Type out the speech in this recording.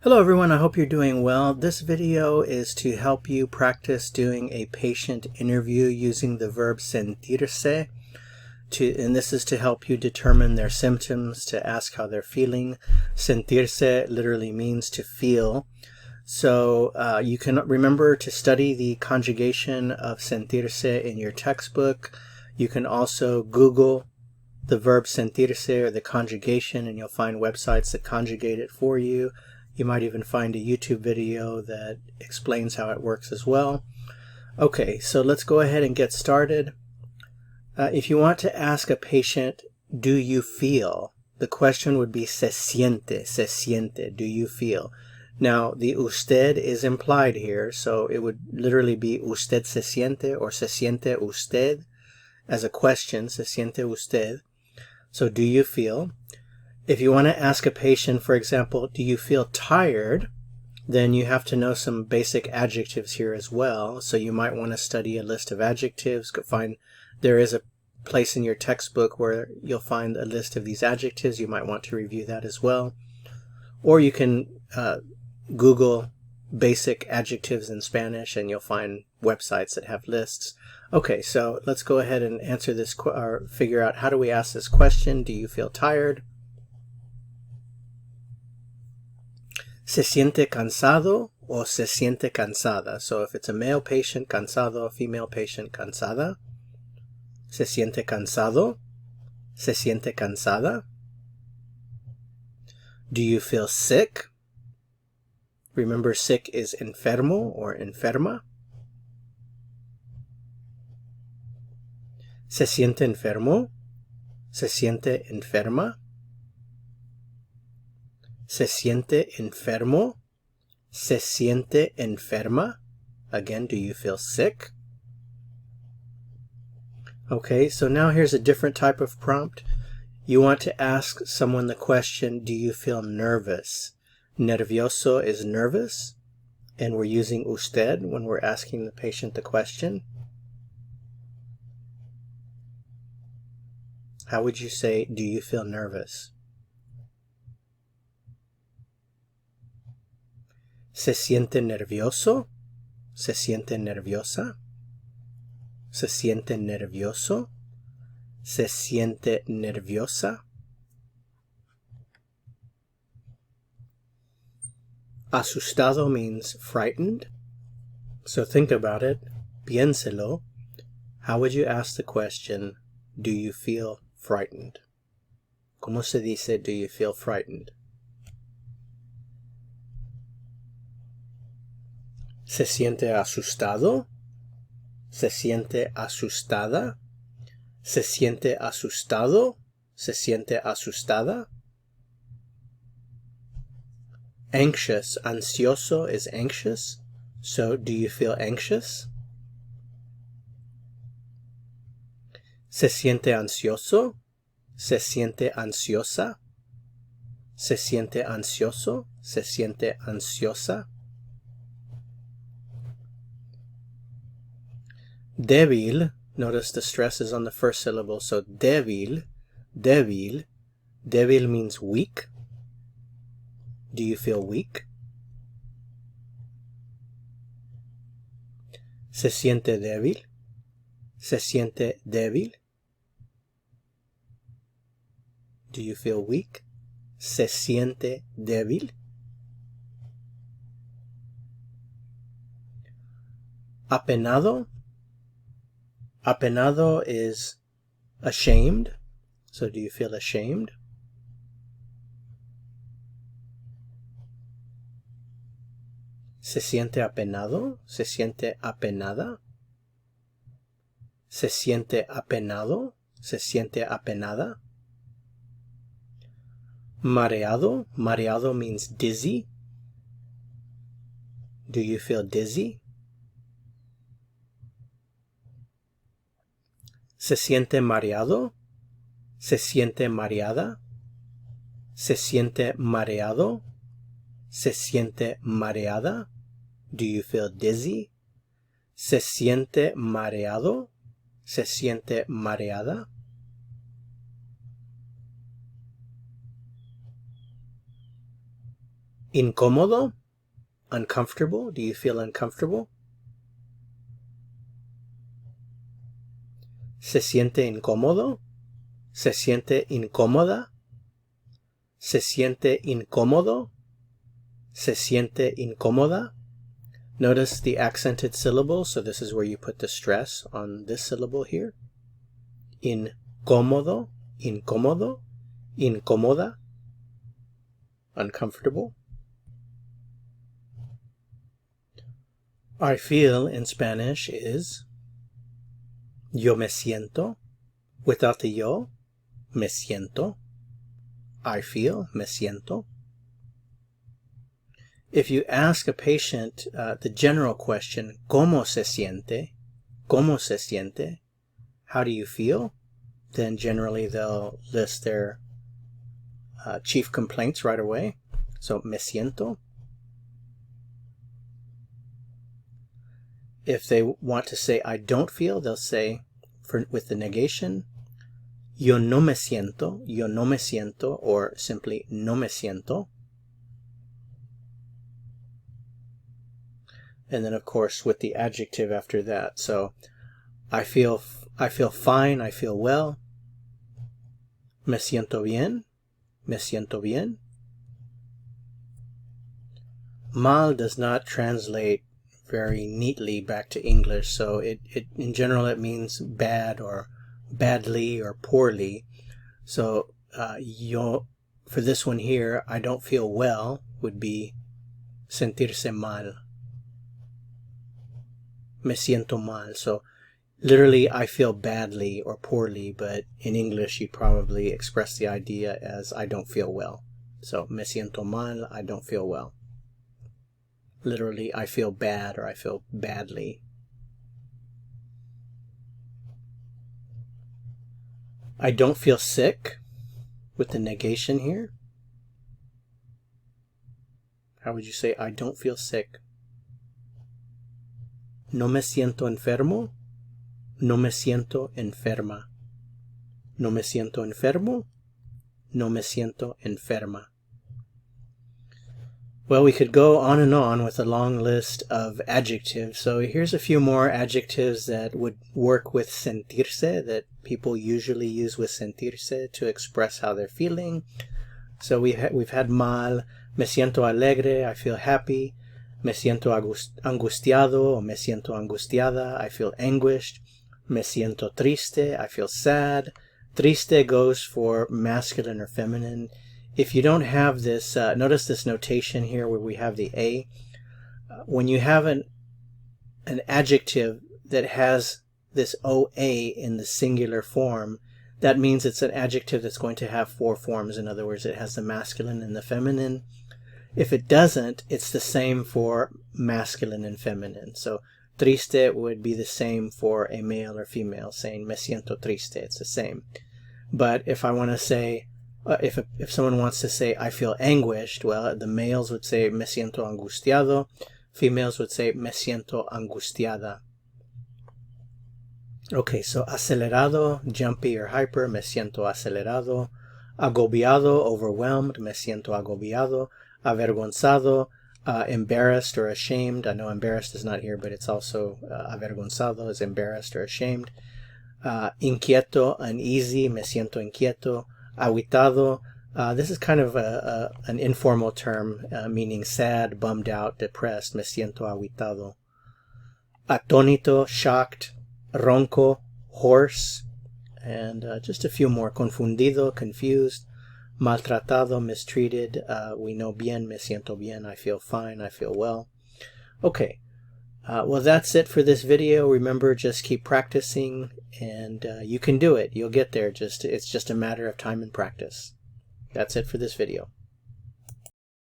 Hello everyone, I hope you're doing well. This video is to help you practice doing a patient interview using the verb sentirse, and this is to help you determine their symptoms, to ask how they're feeling. Sentirse literally means to feel. So you can remember to study the conjugation of sentirse in your textbook. You can also Google the verb sentirse or the conjugation, and you'll find websites that conjugate it for you. You might even find a YouTube video that explains how it works as well. Okay, so let's go ahead and get started. If you want to ask a patient, do you feel? The question would be se siente, do you feel? Now, the usted is implied here, so it would literally be usted se siente or se siente usted as a question, se siente usted. So do you feel? If you want to ask a patient, for example, do you feel tired? Then you have to know some basic adjectives here as well. So you might want to study a list of adjectives. There is a place in your textbook where you'll find a list of these adjectives. You might want to review that as well. Or you can Google basic adjectives in Spanish and you'll find websites that have lists. Okay, so let's go ahead and answer this or figure out how do we ask this question. Do you feel tired? Se siente cansado o se siente cansada. So if it's a male patient, cansado, female patient, cansada. Se siente cansado. Se siente cansada. Do you feel sick? Remember, sick is enfermo or enferma. Se siente enfermo. Se siente enferma. Se siente enfermo. Se siente enferma. Again, do you feel sick? Okay, so now here's a different type of prompt. You want to ask someone the question, do you feel nervous? Nervioso is nervous, and we're using usted when we're asking the patient the question. How would you say, do you feel nervous? Se siente nervioso. Se siente nerviosa. Se siente nervioso. Se siente nerviosa. Asustado means frightened. So think about it. Piénselo. How would you ask the question, do you feel frightened? ¿Cómo se dice, do you feel frightened? Se siente asustado. Se siente asustada. Se siente asustado. Se siente asustada. Anxious, ansioso is anxious. So do you feel anxious? Se siente ansioso. Se siente ansiosa. Se siente ansioso. Se siente ansiosa. Débil, notice the stress is on the first syllable, so débil, débil. Débil means weak. Do you feel weak? Se siente débil. Se siente débil. Do you feel weak? Se siente débil. Apenado. Apenado is ashamed. So do you feel ashamed? Se siente apenado. Se siente apenada. Se siente apenado. Se siente apenada. Mareado. Mareado means dizzy. Do you feel dizzy? Se siente mareado. Se siente mareada. Se siente mareado. Se siente mareada. Do you feel dizzy? Se siente mareado. Se siente mareada. Incómodo, uncomfortable. Do you feel uncomfortable? Se siente incómodo. Se siente incómoda. Se siente incómodo. Se siente incómoda. Notice the accented syllable, so this is where you put the stress on this syllable here. Incómodo, incómodo, incómoda, uncomfortable. I feel in Spanish is yo me siento. Without the yo, me siento. I feel, me siento. If you ask a patient the general question, ¿Cómo se siente? ¿Cómo se siente? How do you feel? Then generally they'll list their chief complaints right away. So, me siento. If they want to say, I don't feel, they'll say, with the negation, yo no me siento, or simply no me siento. And then, of course, with the adjective after that. So, I feel fine, I feel well. Me siento bien, me siento bien. Mal does not translate very neatly back to English, so in general it means bad or badly or poorly. So yo, for this one here, I don't feel well, would be sentirse mal. Me siento mal. So literally I feel badly or poorly, but in English you probably express the idea as I don't feel well. So me siento mal, I don't feel well. Literally, I feel bad or I feel badly. I don't feel sick with the negation here. How would you say I don't feel sick? No me siento enfermo. No me siento enferma. No me siento enfermo. No me siento enferma. Well, we could go on and on with a long list of adjectives. So here's a few more adjectives that would work with sentirse, that people usually use with sentirse to express how they're feeling. So we've had mal, me siento alegre, I feel happy. Me siento angustiado, or me siento angustiada, I feel anguished. Me siento triste, I feel sad. Triste goes for masculine or feminine. If you don't have this, notice this notation here where we have the A. When you have an adjective that has this OA in the singular form, that means it's an adjective that's going to have four forms. In other words, it has the masculine and the feminine. If it doesn't, it's the same for masculine and feminine. So triste would be the same for a male or female, saying me siento triste. It's the same. But if I want to say, if someone wants to say I feel anguished, well, the males would say me siento angustiado, females would say me siento angustiada. Okay, so acelerado, jumpy or hyper, me siento acelerado. Agobiado, overwhelmed, me siento agobiado. Avergonzado, embarrassed or ashamed. I know embarrassed is not here, but it's also avergonzado is embarrassed or ashamed. Inquieto, uneasy, me siento inquieto. Aguitado, this is kind of an informal term meaning sad, bummed out, depressed. Me siento aguitado. Atónito, shocked. Ronco, hoarse. And just a few more. Confundido, confused. Maltratado, mistreated. We know bien, me siento bien. I feel fine, I feel well. Okay. Well, that's it for this video. Remember, just keep practicing, and you can do it. You'll get there. It's just a matter of time and practice. That's it for this video.